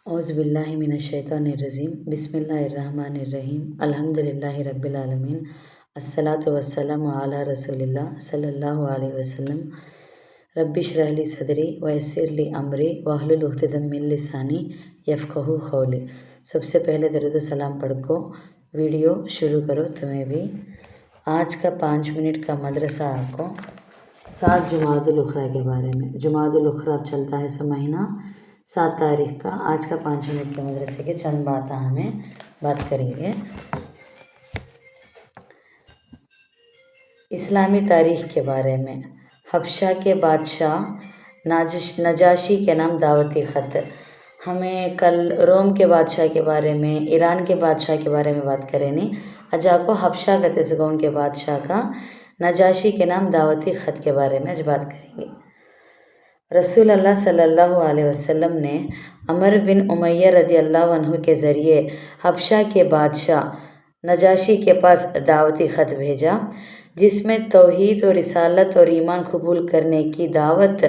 औज़ुबिल्लाहि मिनश्शैतानिर्रजीम बिस्मिल्लाहिर्रहमानिर्रहीम अल्हम्दुलिल्लाहि रब्बिल आलमीन अस्सलातु वस्सलामु अला रसूलिल्लाह सल्लल्लाहु अलैहि वसल्लम रब्बि इश्रह ली सदरी वयस्सिर ली अमरी वहलुल उक़्दतम मिन लिसानी यफ़क़हू क़ौली। सबसे पहले दरूद सलाम पढ़ को वीडियो शुरू करो तुम्हें भी। आज का 5 मिनट का मदरसा आपको 7 जुमादुल उखरा के बारे में। जुमादुल उखरा अब चलता है सो महीना 7 तारीख का। आज का 5 मिनट के मदरसे के चंद बातें हमें बात करेंगे। इस्लामी तारीख़ के बारे में। हबशा के बादशाह नजाशी के नाम दावती ख़त। हमें कल रोम के बादशाह के बारे में, ईरान के बादशाह के बारे में बात करेंगे। आज आपको हबशा का तेसगों के बादशाह का नजाशी के नाम दावती ख़त के बारे में आज बात करेंगे। रसूल अल्लाह सल्लल्लाहु अलैहि वसल्लम ने अमर बिन उमय्या रदियल्लाहु अन्हु के ज़रिए हबशा के बादशाह नजाशी के पास दावती ख़त भेजा, जिसमें तौहीद और रिसालत और ईमान कबूल करने की दावत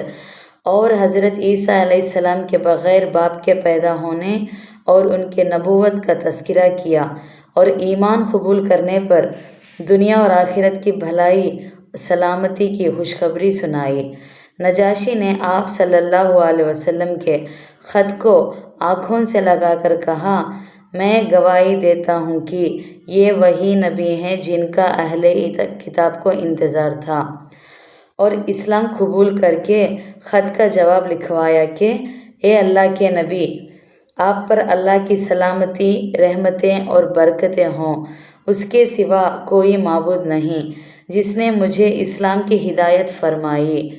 और हज़रत ईसा अलैहिस्सलाम के बग़ैर बाप के पैदा होने और उनके नबूवत का तज़किरा किया और ईमान कबूल करने पर दुनिया और आखिरत की भलाई सलामती की खुशखबरी सुनाई। नजाशी ने आप सल्लल्लाहु अलैहि वसल्लम के ख़त को आँखों से लगाकर कहा, मैं गवाही देता हूँ कि ये वही नबी हैं जिनका अहले किताब को इंतज़ार था, और इस्लाम कबूल करके ख़त का जवाब लिखवाया कि ए अल्लाह के नबी, आप पर अल्लाह की सलामती, रहमतें और बरकतें हों। उसके सिवा कोई माबूद नहीं जिसने मुझे इस्लाम की हिदायत फरमाई।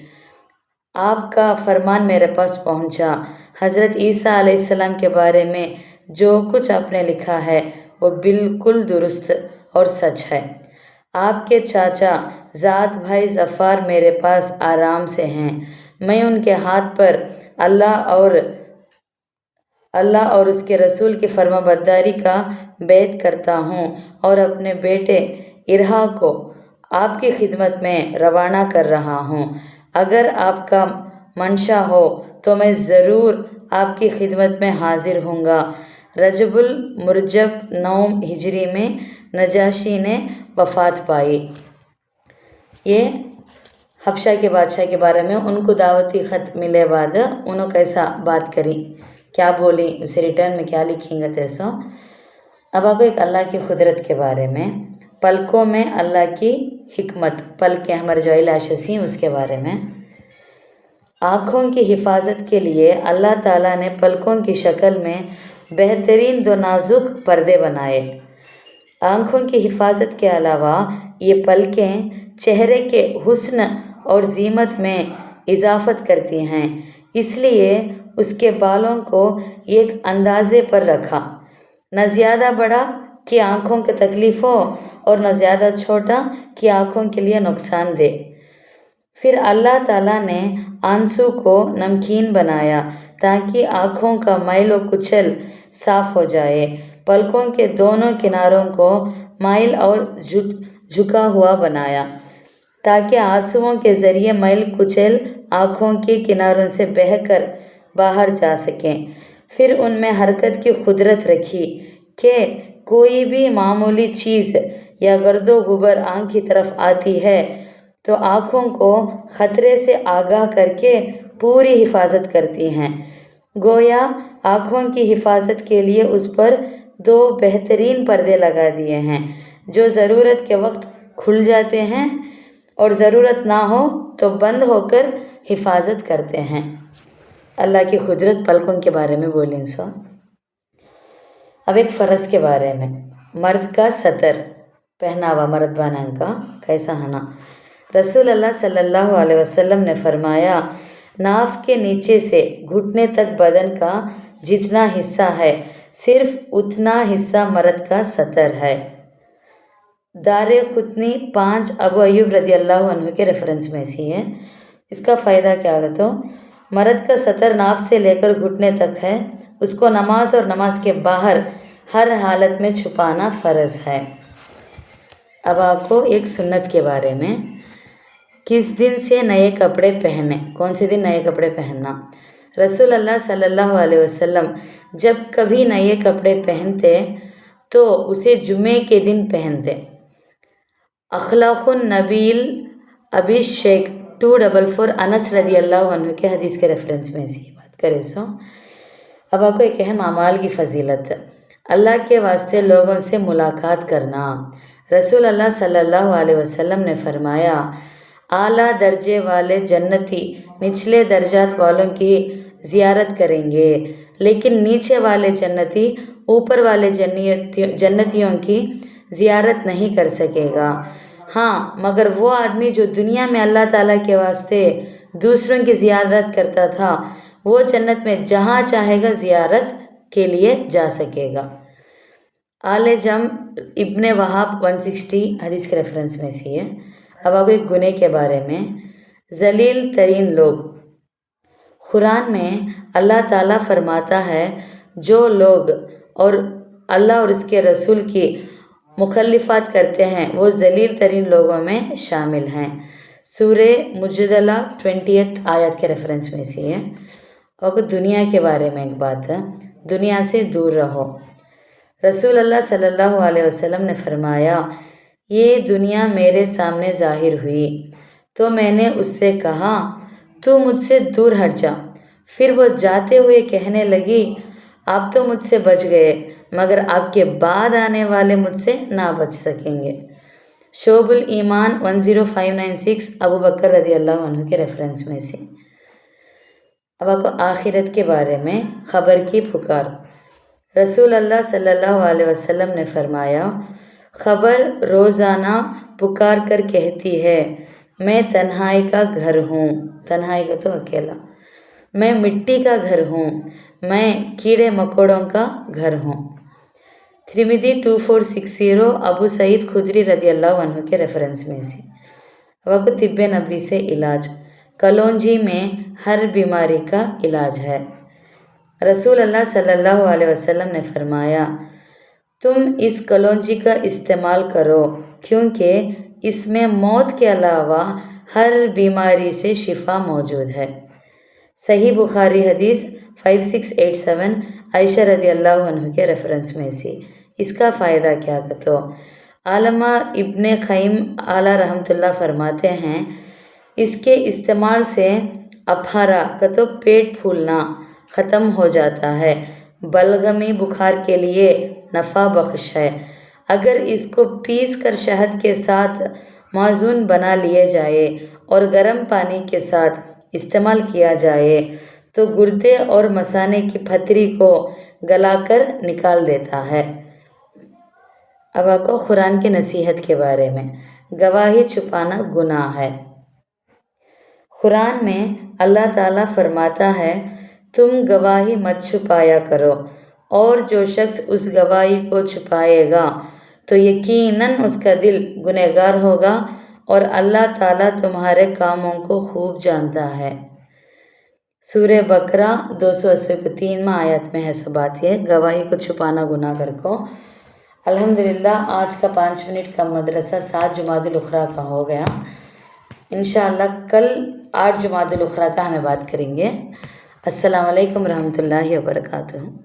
आपका फरमान मेरे पास पहुंचा। हज़रत ईसा अलैहिस्सलाम के बारे में जो कुछ आपने लिखा है वो बिल्कुल दुरुस्त और सच है। आपके चाचा ज़ात भाई ज़फ़ार मेरे पास आराम से हैं। मैं उनके हाथ पर अल्लाह और उसके रसूल की फरमाबरदारी का बैत करता हूँ और अपने बेटे इरहा को आपकी खिदमत में रवाना कर रहा हूँ। अगर आपका मंशा हो तो मैं ज़रूर आपकी खिदमत में हाजिर हूँगा। रजबुल मुरजब 9 हिजरी में नजाशी ने वफ़ात पाई। ये हबशा के बादशाह के बारे में। उनको दावती ख़त मिले बाद उन्होंने कैसा बात करी, क्या बोली, उसे रिटर्न में क्या लिखेंगे तैसो। अब आपको एक अल्लाह की कुदरत के बारे में, पलकों में अल्लाह की हिकमत, पलकें हमारे जो इलाशसी उसके बारे में। आँखों की हिफाजत के लिए अल्लाह ताला ने पलकों की शक्ल में बेहतरीन 2 नाजुक पर्दे बनाए। आँखों की हिफाजत के अलावा ये पलकें चेहरे के हुस्न और ज़ीमत में इजाफत करती हैं, इसलिए उसके बालों को एक अंदाज़े पर रखा, न ज़्यादा बड़ा कि आँखों की तकलीफ़ हो और न ज़्यादा छोटा कि आँखों के लिए नुकसान दे। फिर अल्लाह ताला ने आंसू को नमकीन बनाया ताकि आँखों का मैल व कुचल साफ़ हो जाए। पलकों के दोनों किनारों को माइल और झुका हुआ बनाया ताकि आंसुओं के ज़रिए मैल कुचल आँखों के किनारों से बहकर बाहर जा सकें। फिर उनमें हरकत की कुदरत रखी कि कोई भी मामूली चीज़ या गर्दो गुबर आँख की तरफ आती है तो आँखों को ख़तरे से आगाह करके पूरी हिफाजत करती हैं। गोया आँखों की हिफाजत के लिए उस पर 2 बेहतरीन पर्दे लगा दिए हैं जो ज़रूरत के वक्त खुल जाते हैं और ज़रूरत ना हो तो बंद होकर हिफाजत करते हैं। अल्लाह की कुदरत पलकों के बारे में बोलें सो। अब एक फ़र्ज़ के बारे में। मर्द का सतर पहनावा, मर्द बाना का कैसा होना। रसूल अल्लाह सल्लल्लाहु अलैहि वसल्लम ने फरमाया, नाफ के नीचे से घुटने तक बदन का जितना हिस्सा है सिर्फ उतना हिस्सा मर्द का सतर है। दारे खुतनी 5 अबू अय्यूब रदियल्लाहु अन्हु के रेफरेंस में से है। इसका फ़ायदा क्या है तो मर्द का सतर नाफ से लेकर घुटने तक है, उसको नमाज और नमाज के बाहर हर हालत में छुपाना फ़र्ज़ है। अब आपको एक सुन्नत के बारे में। किस दिन से नए कपड़े पहने, कौन से दिन नए कपड़े पहनना। रसूल अल्लाह सल्लल्लाहु अलैहि वसल्लम जब कभी नए कपड़े पहनते तो उसे जुमे के दिन पहनते। अखलाकुन नबील अभिषेक 244 अनस रदी अल्लाह अन्हु के हदीस के रेफरेंस में इसी बात करें सो। अब आपको एक अहम अमाल की फजीलत, अल्लाह के वास्ते लोगों से मुलाकात करना। रसूल अल्लाह सल्लल्लाहु अलैहि वसल्लम ने फरमाया, आला दर्जे वाले जन्नती निचले दर्जात वालों की ज़ियारत करेंगे, लेकिन नीचे वाले जन्नती ऊपर वाले जन्नतियों की ज़ियारत नहीं कर सकेगा। हाँ, मगर वो आदमी जो दुनिया में अल्लाह ताला के वास्ते दूसरों की ज़ियारत करता था, वो जन्नत में जहाँ चाहेगा ज़ियारत के लिए जा सकेगा। आले जम इब्ने वहाब 160 हदीस के रेफरेंस में से है। अब आपको एक गुने के बारे में, जलील तरीन लोग। कुरान में अल्लाह ताला फरमाता है, जो लोग और अल्लाह और उसके रसूल की मुखल्लिफात करते हैं वो जलील तरीन लोगों में शामिल हैं। सूरे मुजदला 20 आयत के रेफरेंस में से है। और दुनिया के बारे में एक बात है, दुनिया से दूर रहो। रसूल अल्लाह सल्लल्लाहु अलैहि वसल्लम ने फरमाया, ये दुनिया मेरे सामने ज़ाहिर हुई तो मैंने उससे कहा, तू मुझसे दूर हट जा। फिर वो जाते हुए कहने लगी, आप तो मुझसे बच गए, मगर आपके बाद आने वाले मुझसे ना बच सकेंगे। शोबुल ईमान 10596 अबू बकर रज़ी अल्लाह अन्हु के रेफरेंस में से। अब आपको आखिरत के बारे में ख़बर की पुकार। रसूल अल्लाह सल्लल्लाहु अलैहि वसल्लम ने फरमाया, ख़बर रोज़ाना पुकार कर कहती है, मैं तन्हाई का घर हूँ, तन्हाई का तो अकेला, मैं मिट्टी का घर हूँ, मैं कीड़े मकोड़ों का घर हूँ। तिर्मिज़ी 2460 अबू सईद खुदरी रज़ी अल्लाह अन्हु के रेफरेंस में से। अब आपको तिब्बे नबी से इलाज, कलौंजी में हर बीमारी का इलाज है। रसूल अल्लाह सल्लल्लाहु अलैहि वसल्लम ने फरमाया, तुम इस कलौंजी का इस्तेमाल करो क्योंकि इसमें मौत के अलावा हर बीमारी से शिफा मौजूद है। सही बुखारी हदीस 5687 आयशा रज़ी अल्लाह अन्हु के रेफरेंस में से। इसका फ़ायदा क्या कतो, आलमा इब्ने क़य्यिम आला रहमतुल्लाह फरमाते हैं, इसके इस्तेमाल से अफारा कतो पेट फूलना ख़त्म हो जाता है, बलगमी बुखार के लिए नफ़ा बख्श है। अगर इसको पीस कर शहद के साथ माजून बना लिए जाए और गर्म पानी के साथ इस्तेमाल किया जाए तो गुर्दे और मसाने की पथरी को गलाकर निकाल देता है। अब आपको कुरान की नसीहत के बारे में, गवाही छुपाना गुनाह है। कुरान में अल्लाह ताला फरमाता है, तुम गवाही मत छुपाया करो, और जो शख्स उस गवाही को छुपाएगा तो यकीनन उसका दिल गुनहगार होगा और अल्लाह ताला तुम्हारे कामों को खूब जानता है। सूरे बकरा 283 आयत में है सब बात है, गवाही को छुपाना गुनाह कर को। अल्हम्दुलिल्लाह आज का 5 मिनट का मदरसा 7 जुमादुल उखरा का हो गया। इंशाअल्लाह कल 8 जुमादुल उखरा का हमें बात करेंगे। अस्सलाम वालेकुम रहमतुल्लाहि व बरकातुहू।